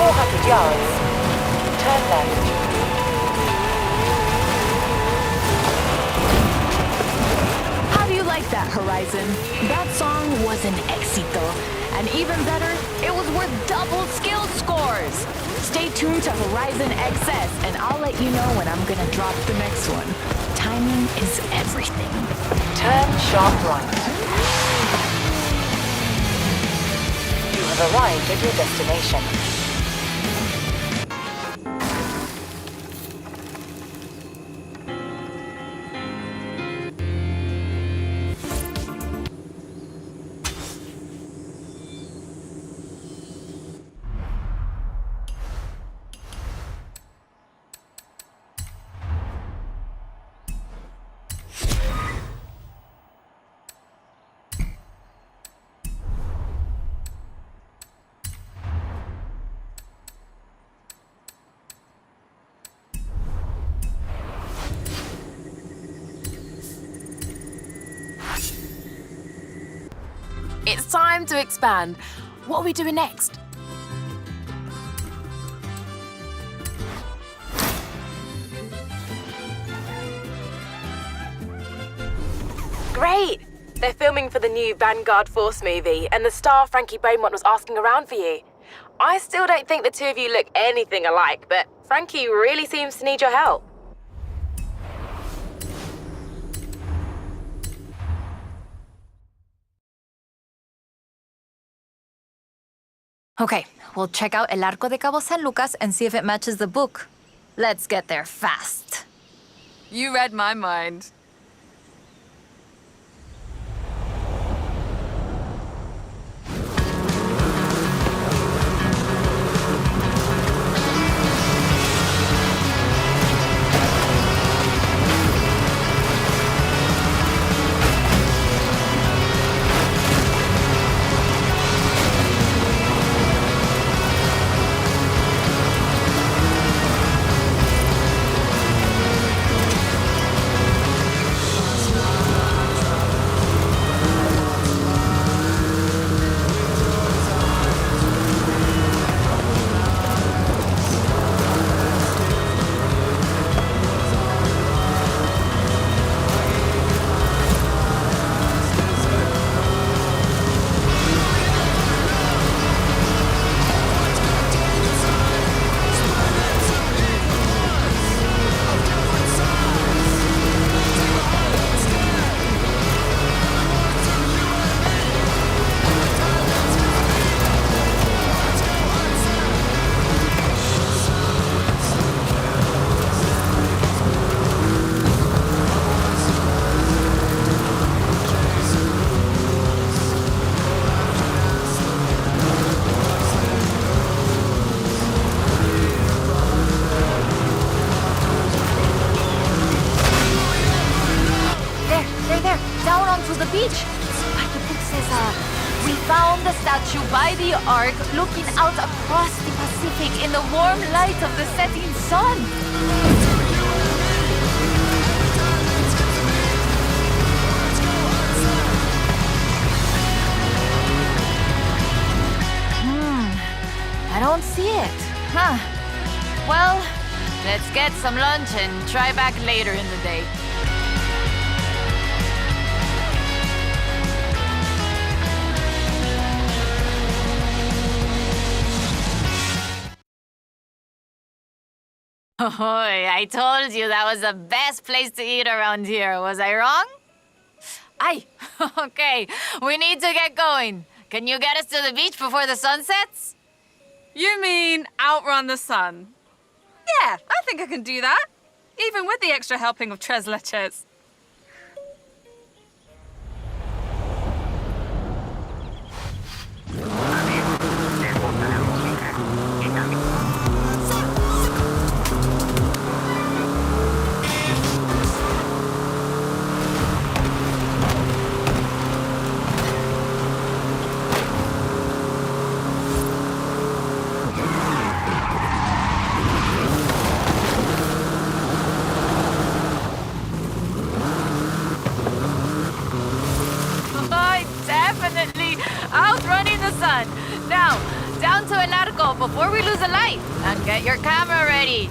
400 yards. Turn left. How do you like that, Horizon? That song was an éxito. And even better, it was worth double skill scores. Stay tuned to Horizon XS, and I'll let you know when I'm gonna drop the next one. Timing is everything. Turn sharp right. You have arrived at your destination. It's time to expand. What are we doing next? Great! They're filming for the new Vanguard Force movie, and the star Frankie Beaumont was asking around for you. I still don't think the two of you look anything alike, but Frankie really seems to need your help. Okay, we'll check out El Arco de Cabo San Lucas and see if it matches the book. Let's get there fast. You read my mind. We found the statue by the Ark, looking out across the Pacific in the warm light of the setting sun. I don't see it. Huh. Well, let's get some lunch and try back later in the day. Oh, I told you that was the best place to eat around here. Was I wrong? Aye. Okay, we need to get going. Can you get us to the beach before the sun sets? You mean outrun the sun? Yeah, I think I can do that. Even with the extra helping of tres leches. before we lose a light. And get your camera ready.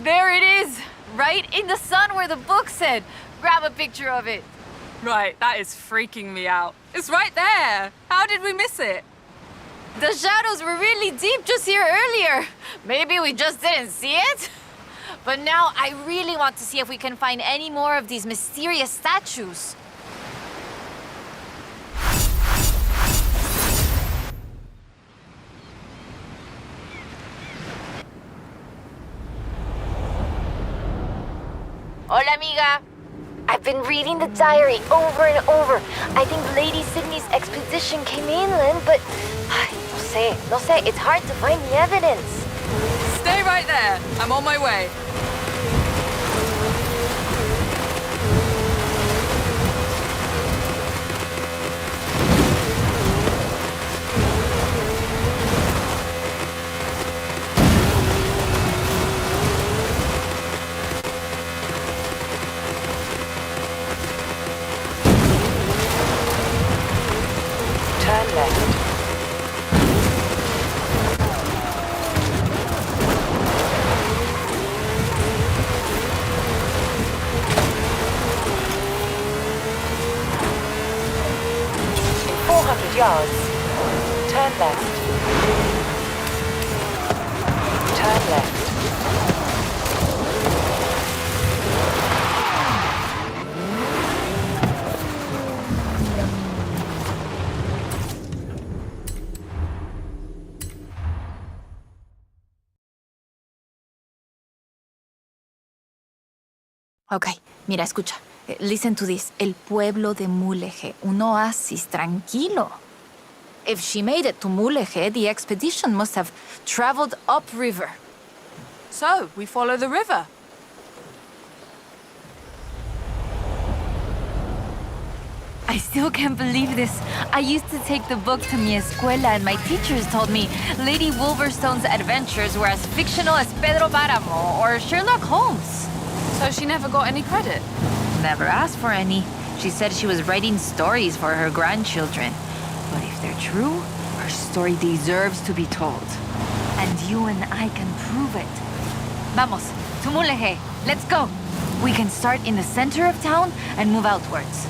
There it is! Right in the sun where the book said. Grab a picture of it. Right, that is freaking me out. It's right there. How did we miss it? The shadows were really deep just here earlier. Maybe we just didn't see it? But now I really want to see if we can find any more of these mysterious statues. Hola, amiga. I've been reading the diary over and over. I think Lady Sydney's expedition came inland, but no sé, it's hard to find the evidence. Stay right there. I'm on my way. Turn left. In 400 yards, turn left. Turn left. Okay, mira, escucha. Listen to this. El pueblo de Mulegé, un oasis tranquilo. If she made it to Mulegé, the expedition must have traveled upriver. So, we follow the river. I still can't believe this. I used to take the book to mi escuela and my teachers told me Lady Wolverstone's adventures were as fictional as Pedro Páramo or Sherlock Holmes. So she never got any credit. Never asked for any. She said she was writing stories for her grandchildren. But if they're true, her story deserves to be told. And you and I can prove it. Vamos, to Mulegé. Let's go. We can start in the center of town and move outwards.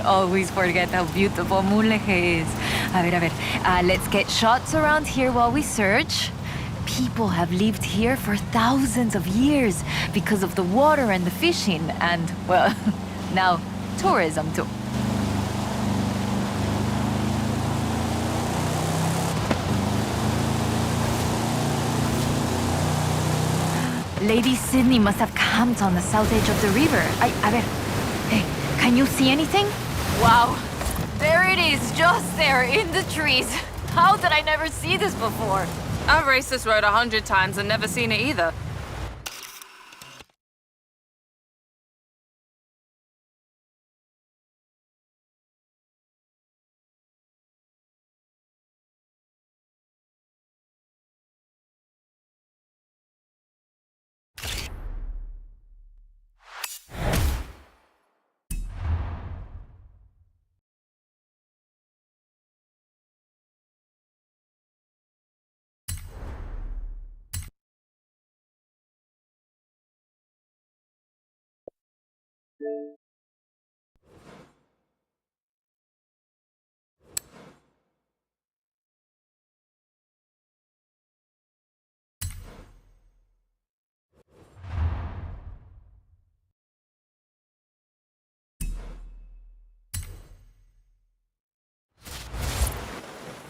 always forget how beautiful Mulegé is. A ver. Let's get shots around here while we search. People have lived here for thousands of years because of the water and the fishing and, well, now tourism too. Lady Sydney must have camped on the south edge of the river. A ver. Hey, can you see anything? Wow. There it is, just there in the trees. How did I never see this before? I've raced this road 100 times and never seen it either.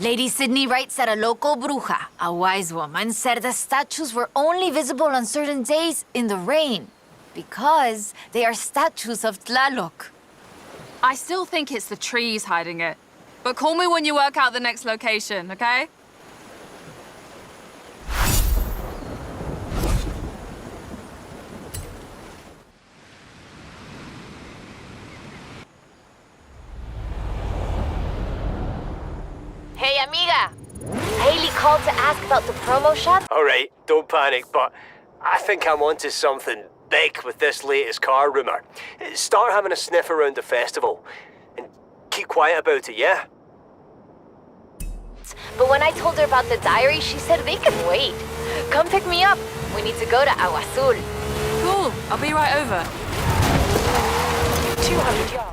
Lady Sydney writes that a local bruja, a wise woman, said the statues were only visible on certain days in the rain because they are statues of Tlaloc. I still think it's the trees hiding it. But call me when you work out the next location, okay? Hey, amiga! Haley called to ask about the promo shop. Alright, don't panic, but I think I'm onto something big with this latest car rumour. Start having a sniff around the festival. And keep quiet about it, yeah? But when I told her about the diary, she said they can wait. Come pick me up. We need to go to Agua Azul. Cool, I'll be right over. 200 yards.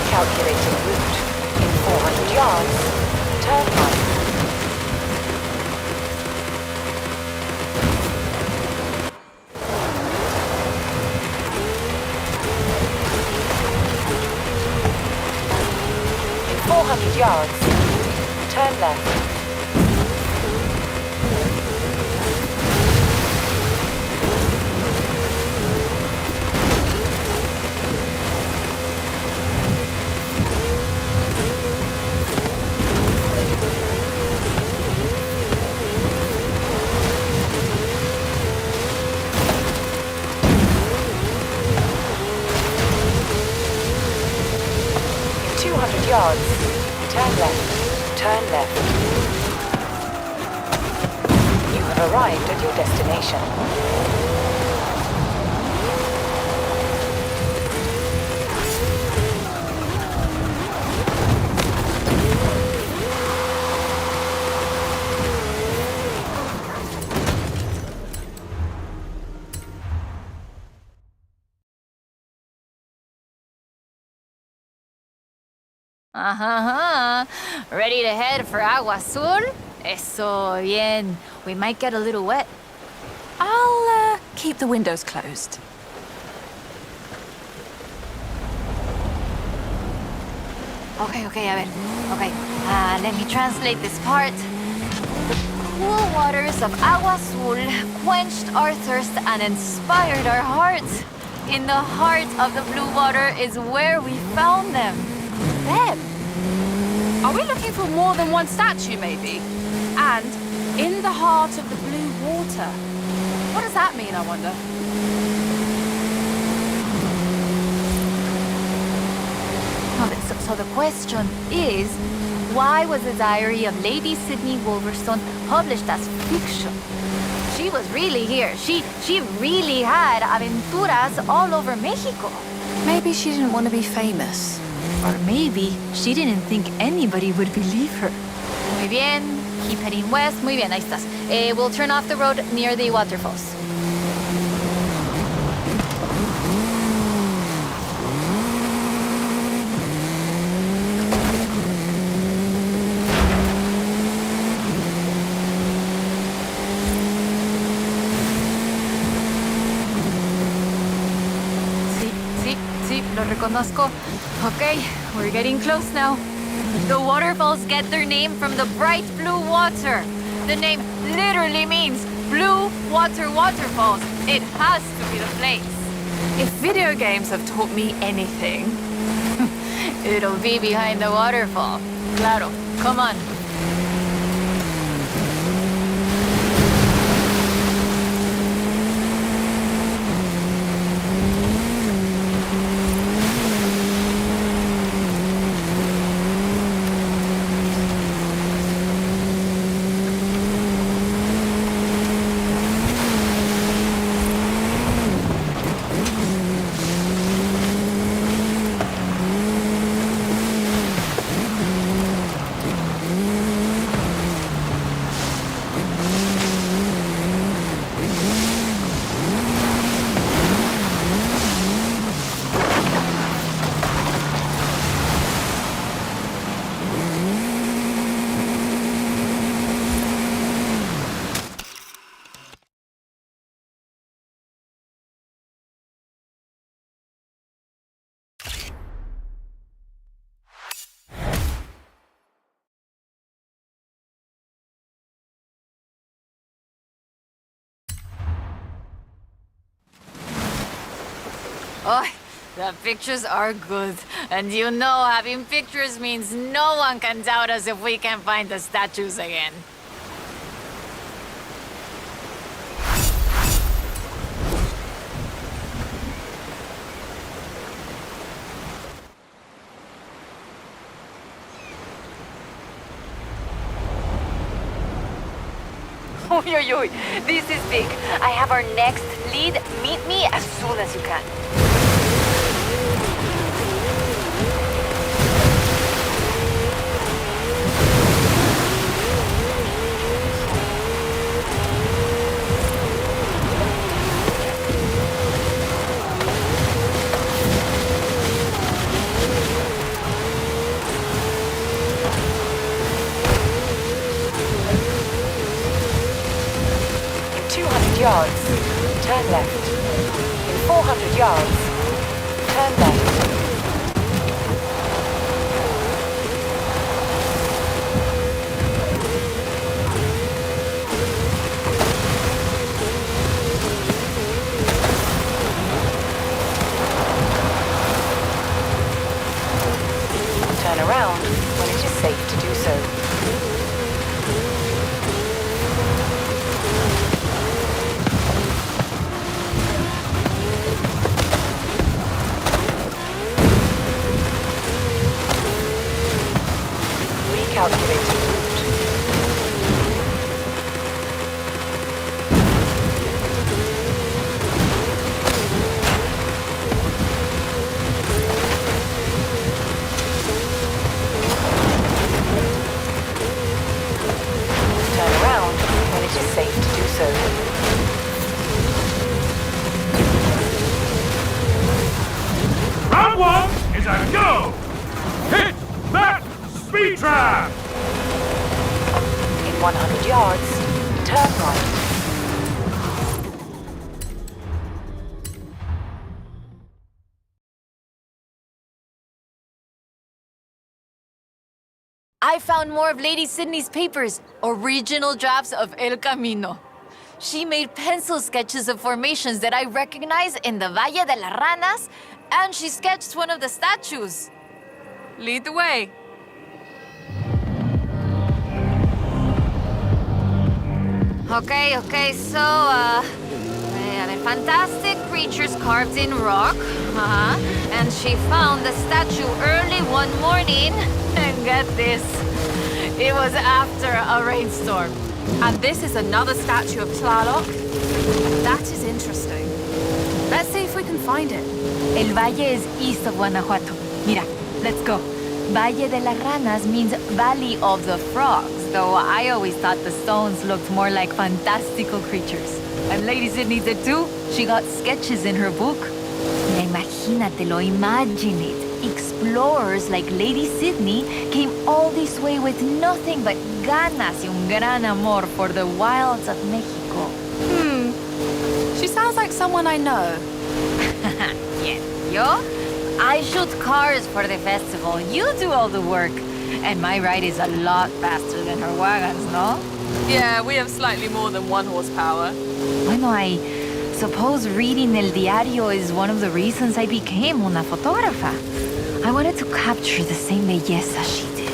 Recalculating route. In 400 yards, turn right. In 400 yards, turn left. In 200 yards, turn left. Turn left. You have arrived at your destination. Ready to head for Agua Azul? Eso bien. We might get a little wet. I'll keep the windows closed. Okay, a ver. Okay, let me translate this part. The cool waters of Agua Azul quenched our thirst and inspired our hearts. In the heart of the blue water is where we found them. Them? Are we looking for more than one statue, maybe? And in the heart of the blue water. What does that mean, I wonder? So the question is, why was the diary of Lady Sydney Wolverstone published as fiction? She was really here. She really had aventuras all over Mexico. Maybe she didn't want to be famous. Or maybe she didn't think anybody would believe her. Muy bien. Keep heading west. Muy bien, ahí estás. We'll turn off the road near the waterfalls. Sí, lo reconozco. Okay, we're getting close now. The waterfalls get their name from the bright blue water. The name literally means blue water waterfalls. It has to be the place. If video games have taught me anything, It'll be behind the waterfall. Claro, come on. Oh, the pictures are good. And you know, having pictures means no one can doubt us if we can find the statues again. Oi, oi, oi. This is big. I have our next lead. Meet me as soon as you can. In 200 yards, turn left. In 400 yards, turn left. Turn around when it is safe to do so. Recalculating route. Turn around when it is safe to do so. Round one is a go! Hit that speed trap! In 100 yards, turn right. I found more of Lady Sydney's papers, original drafts of El Camino. She made pencil sketches of formations that I recognize in the Valle de las Ranas, and she sketched one of the statues. lead the way. Okay, so, a ver, fantastic creatures carved in rock. And she found the statue early one morning. And get this, it was after a rainstorm. And this is another statue of Tlaloc? That is interesting. Let's see if we can find it. El Valle is east of Guanajuato. Mira, let's go. Valle de las Ranas means Valley of the Frogs, though I always thought the stones looked more like fantastical creatures. And Lady Sydney did too. She got sketches in her book. Mira, imagínatelo, imagine it. Explorers like Lady Sydney came all this way with nothing but ganas y un gran amor for the wilds of Mexico. She sounds like someone I know. Yeah, yo? I shoot cars for the festival. You do all the work. And my ride is a lot faster than her wagons, no? Yeah, we have slightly more than 1 horsepower. Bueno, I suppose reading El Diario is one of the reasons I became una fotógrafa. I wanted to capture the same belleza she did.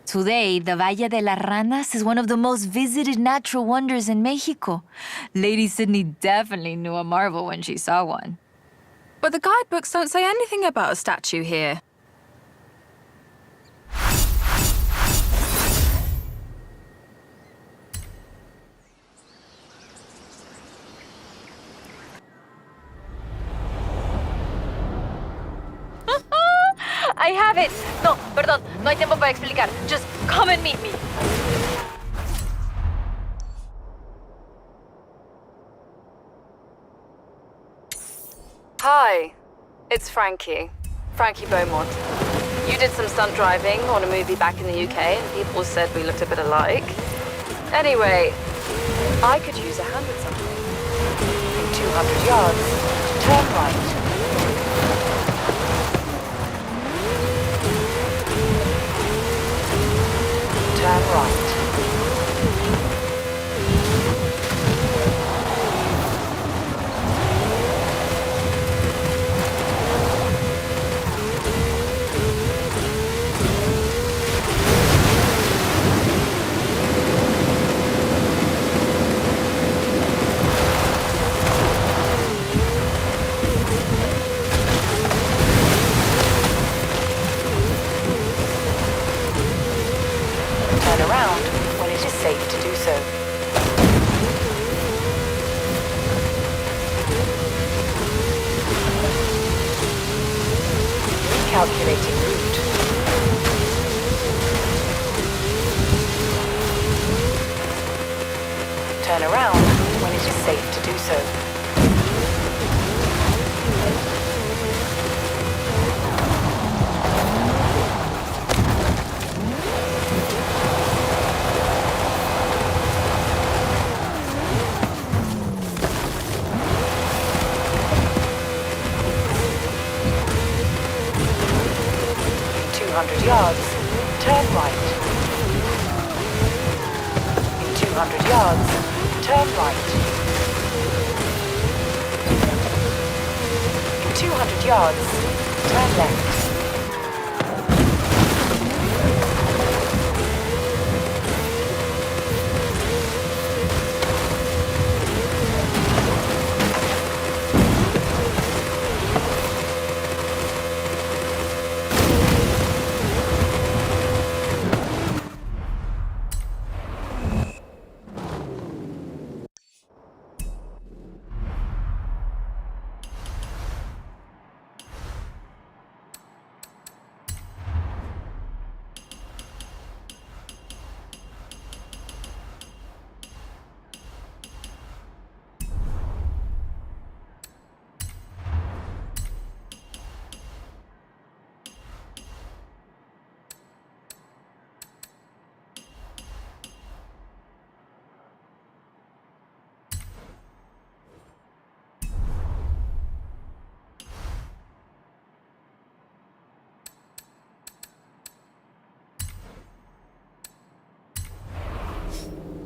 Today, the Valle de las Ranas is one of the most visited natural wonders in Mexico. Lady Sydney definitely knew a marvel when she saw one. But the guidebooks don't say anything about a statue here. I have it! No, perdón, no hay tiempo para explicar. Just come and meet me. Hi, it's Frankie. Frankie Beaumont. You did some stunt driving on a movie back in the UK, and people said we looked a bit alike. Anyway, I could use a hand with something. In 200 yards, turn right. Turn right. Recalculating route. Turn around when it is safe to do so. 200 yards, turn right. In 200 yards, turn right. In 200 yards, turn left.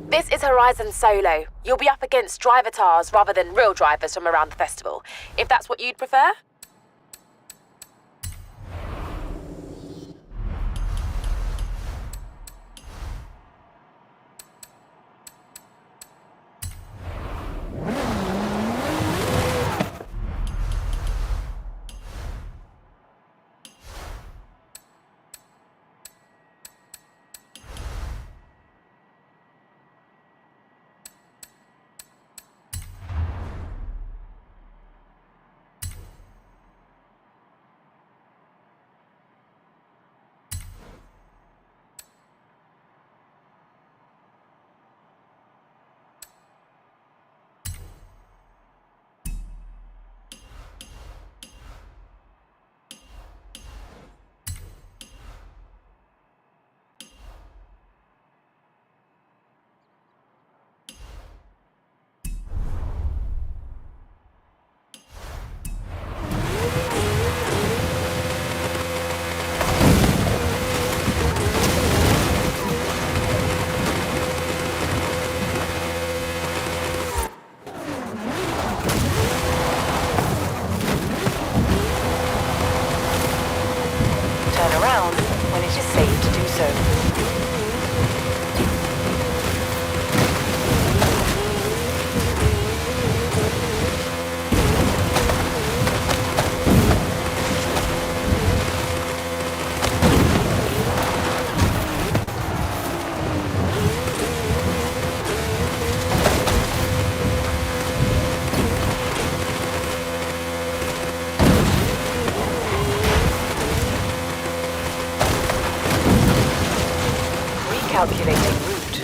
This is Horizon Solo. You'll be up against drivatars rather than real drivers from around the festival, if that's what you'd prefer. Calculating route.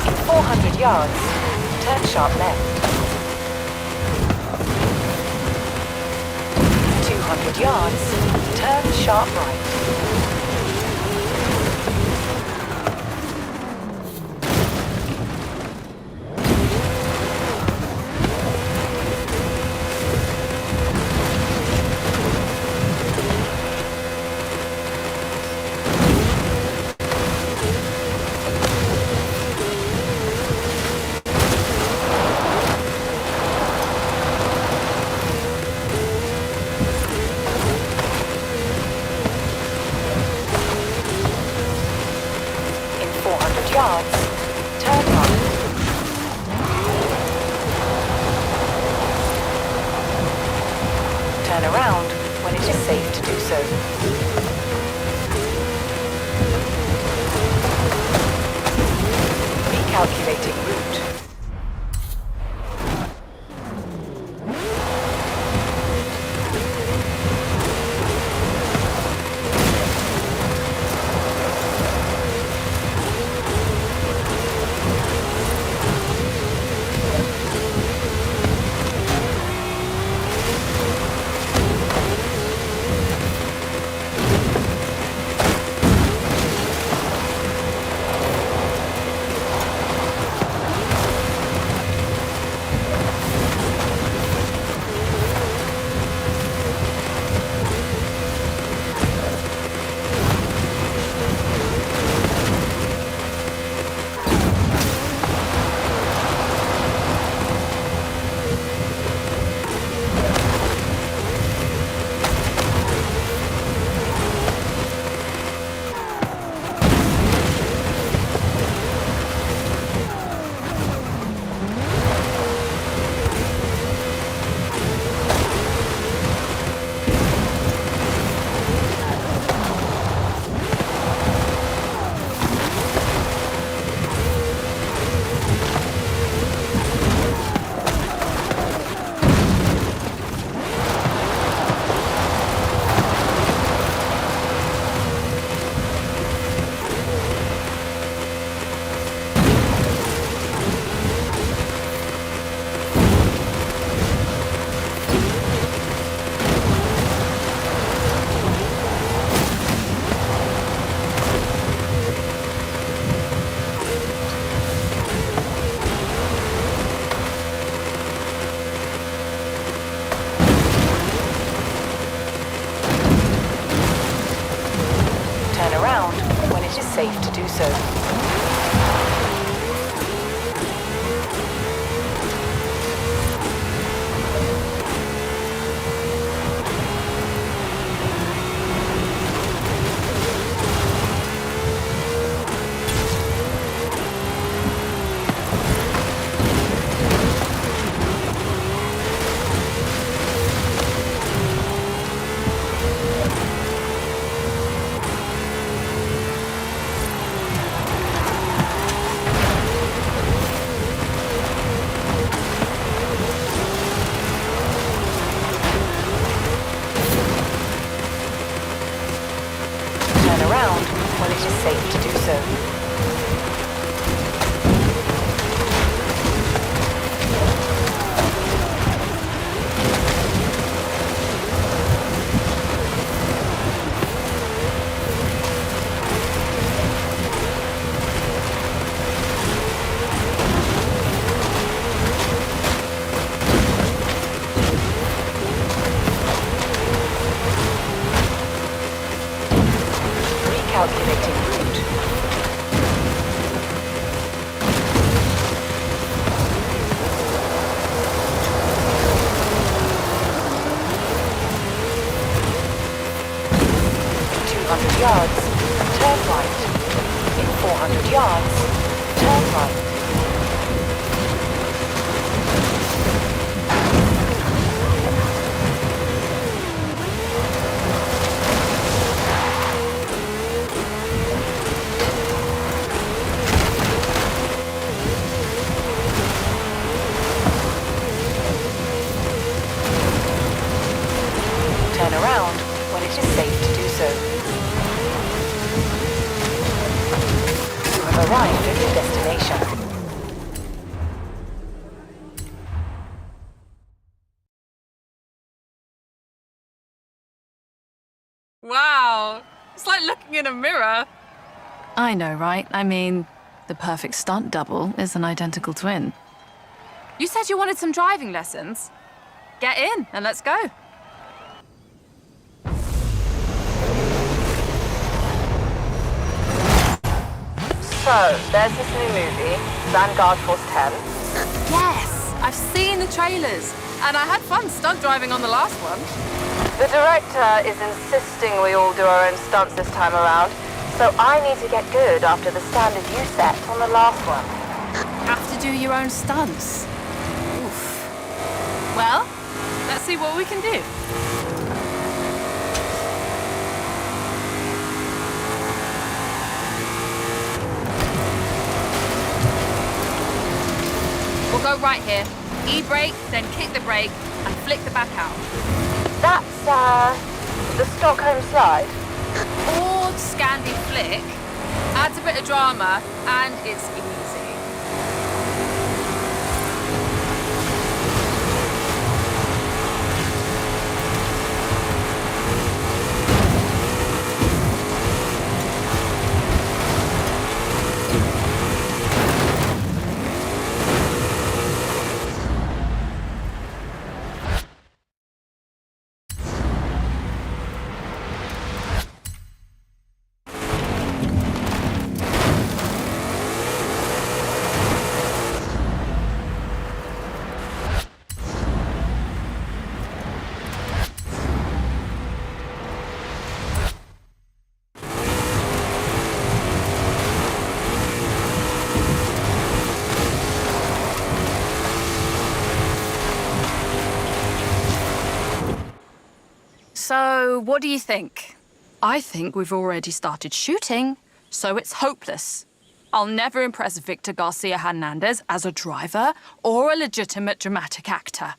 In 400 yards, turn sharp left. 200 yards, turn sharp right. Yards, turn right. Turn around when it is safe to do so. Recalculating route. Safe to do so. When it is safe to do so. 200 yards, turn right. In 400 yards, turn right. Turn around when it is safe to do so. You have arrived at your destination. Wow, it's like looking in a mirror. I know, right? I mean, the perfect stunt double is an identical twin. You said you wanted some driving lessons. Get in and let's go. So, there's this new movie, Vanguard Force 10. Yes, I've seen the trailers, and I had fun stunt driving on the last one. The director is insisting we all do our own stunts this time around, so I need to get good after the standard you set on the last one. Have to do your own stunts. Oof. Well, let's see what we can do. right here. E-brake, then kick the brake, and flick the back out. That's, the Stockholm slide. Or Scandi flick. Adds a bit of drama, and it's easy. So, what do you think? I think we've already started shooting, so it's hopeless. I'll never impress Victor Garcia Hernandez as a driver or a legitimate dramatic actor.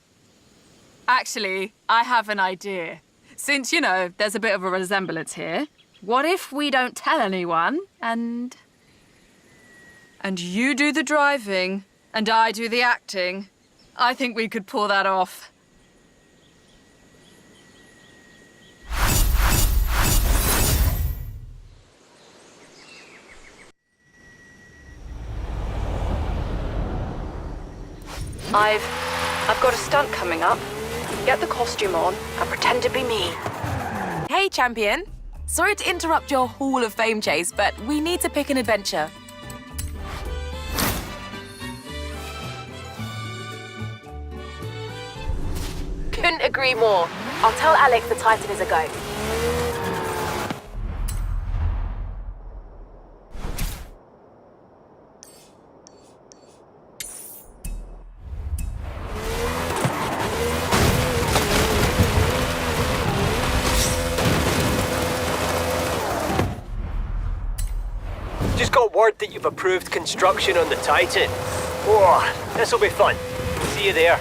Actually, I have an idea. Since, you know, there's a bit of a resemblance here, what if we don't tell anyone and you do the driving and I do the acting? I think we could pull that off. I've got a stunt coming up. Get the costume on and pretend to be me. Hey, champion. Sorry to interrupt your Hall of Fame chase, but we need to pick an adventure. Couldn't agree more. I'll tell Alex the Titan is a go. Just got word that you've approved construction on the Titan. Oh, this'll be fun. See you there.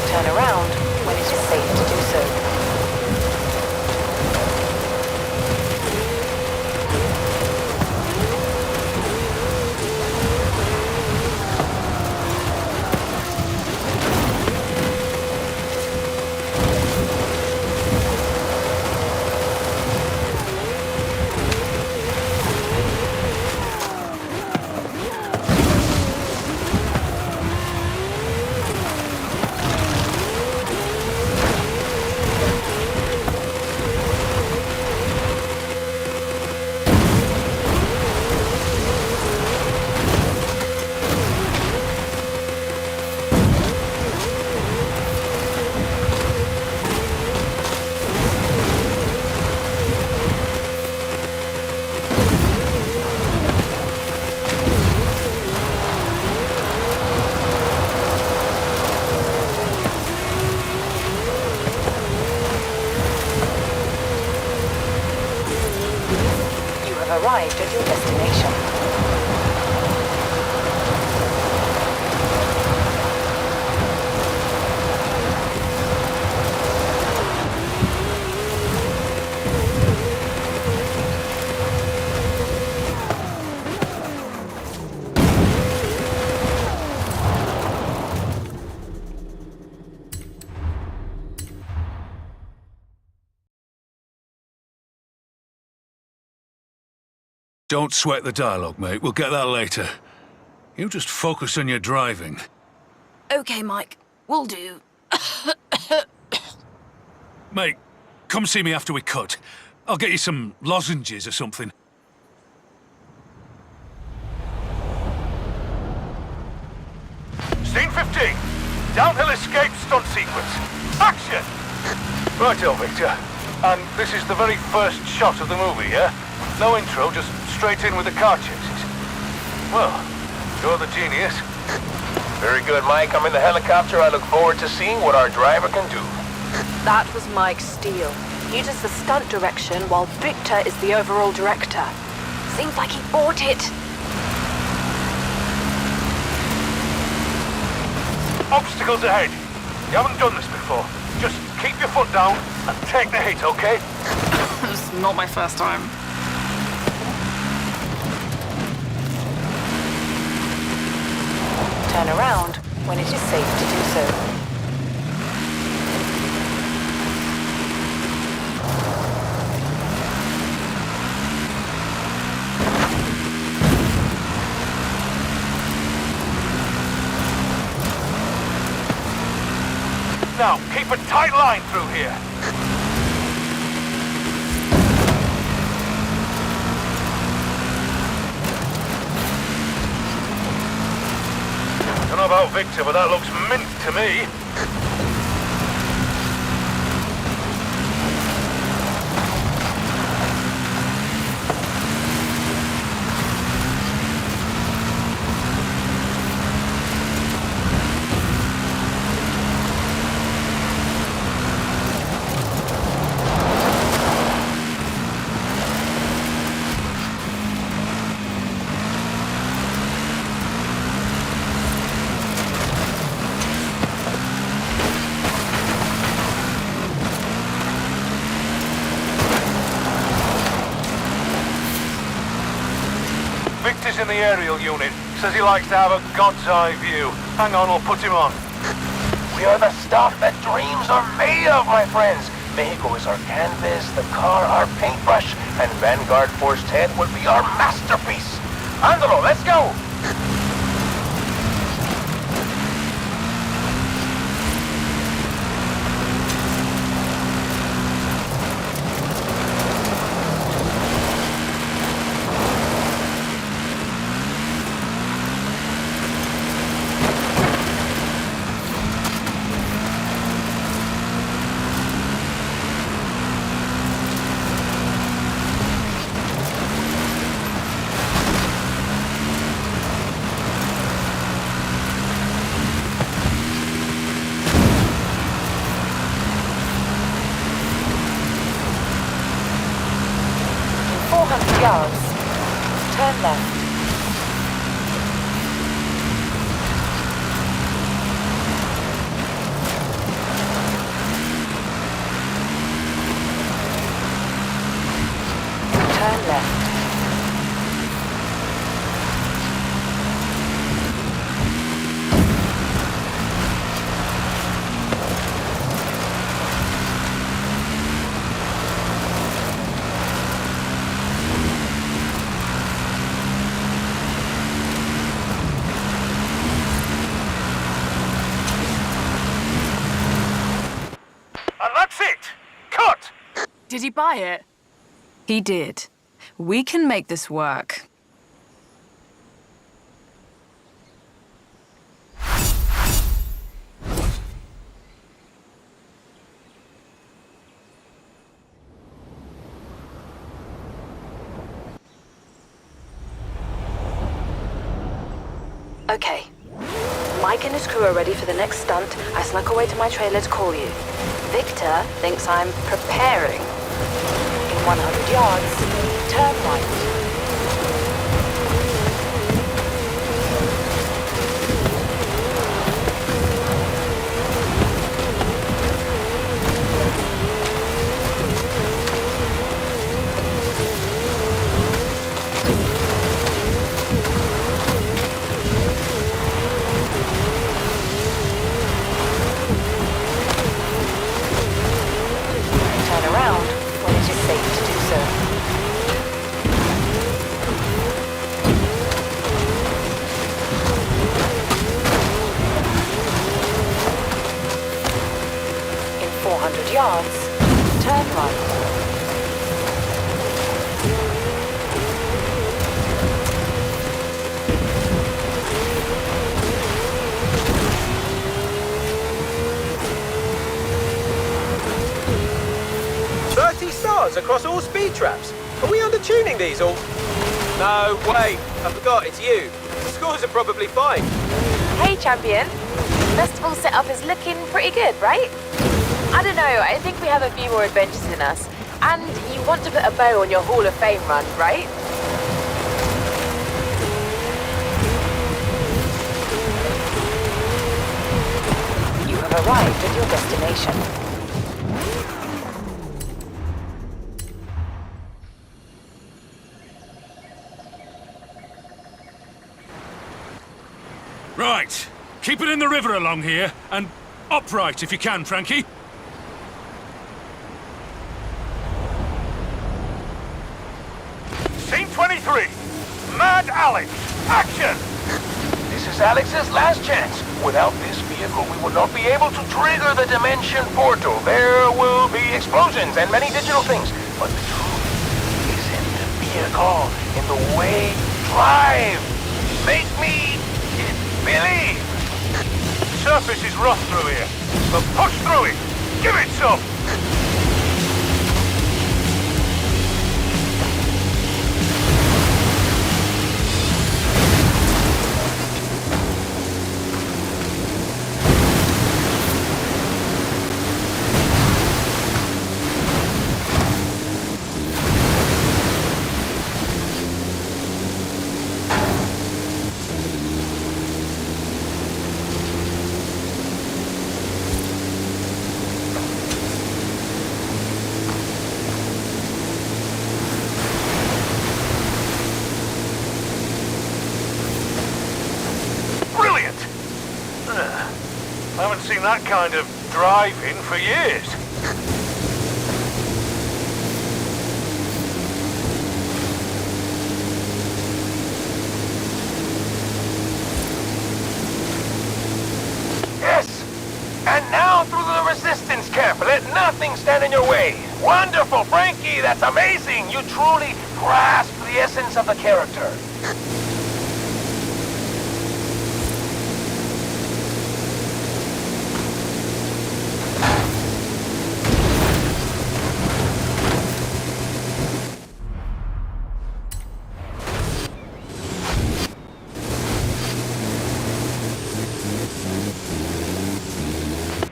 Turn around when it is safe to do so. Arrived at your destination. Don't sweat the dialogue, mate. We'll get that later. You just focus on your driving. Okay, Mike. Will do. Mate, come see me after we cut. I'll get you some lozenges or something. Downhill escape stunt sequence. Action! Righto, Victor. And this is the very first shot of the movie, yeah? No intro, just straight in with the car chases. Well, you're the genius. Very good, Mike. I'm in the helicopter. I look forward to seeing what our driver can do. That was Mike Steele. He does the stunt direction while Victor is the overall director. Seems like he bought it. Obstacles ahead. You haven't done this before. Just keep your foot down and take the hit, okay? It's not my first time. Turn around when it is safe to do so. Now, keep a tight line through here. Don't know about Victor, but that looks mint to me. Victor's in the aerial unit. Says he likes to have a God's eye view. Hang on, I'll put him on. We are the stuff that dreams are made of, my friends. Mexico is our canvas, the car our paintbrush, and Vanguard Force 10 will be our masterpiece. Andalo, let's go! Yards. Turn left. Turn left. Did he buy it? He did. We can make this work. Okay. Mike and his crew are ready for the next stunt. I snuck away to my trailer to call you. Victor thinks I'm preparing. In 100 yards, turn right. Turn around when it is safe to do so. In 400 yards, turn right. scores across all speed traps. Are we under-tuning these or... No, wait, I forgot, it's you. The scores are probably fine. Hey, champion. Festival setup is looking pretty good, right? I don't know, I think we have a few more adventures in us. And you want to put a bow on your Hall of Fame run, right? You have arrived at your destination. Right. Keep it in the river along here, and upright if you can, Frankie. Scene 23. Mad Alex. Action! This is Alex's last chance. Without this vehicle, we will not be able to trigger the dimension portal. There will be explosions and many digital things. But the truth is in the vehicle, in the way you drive. Make me believe. The surface is rough through here, but push through it. Give it some. I haven't seen that kind of driving for years. Yes! And now through the resistance camp. Let nothing stand in your way. Wonderful, Frankie! That's amazing! You truly grasp the essence of the character.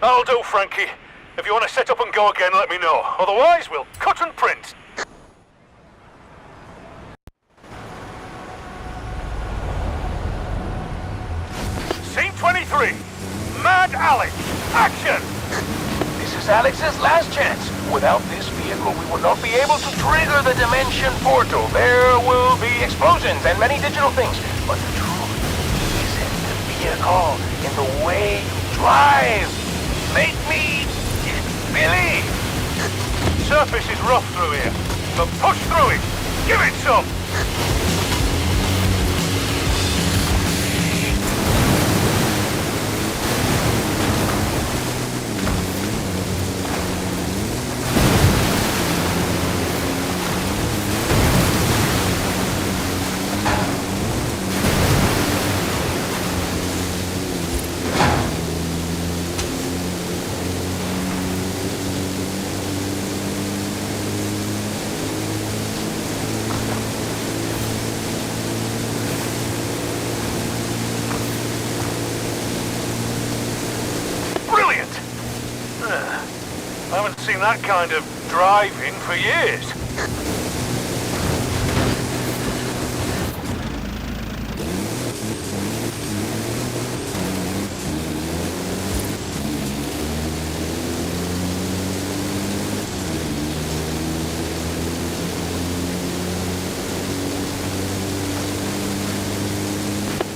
That'll do, Frankie. If you want to set up and go again, let me know. Otherwise, we'll cut and print. Scene 23. Mad Alex. Action! This is Alex's last chance. Without this vehicle, we will not be able to trigger the dimension portal. There will be explosions and many digital things. But the truth is in the vehicle, in the way you drive. Make me believe. Surface is rough through here, but push through it. Give it some. I haven't seen that kind of driving for years.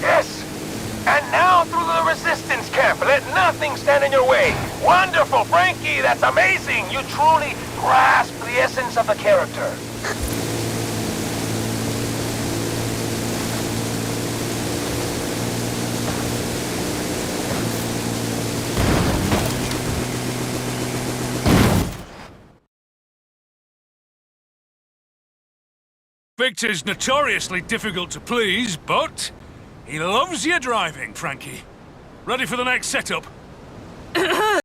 Yes! And now through the resistance camp. Let nothing stand in your way. Wonderful, Frankie! That's amazing! You truly grasp the essence of the character. Victor's notoriously difficult to please, but he loves your driving, Frankie. Ready for the next setup?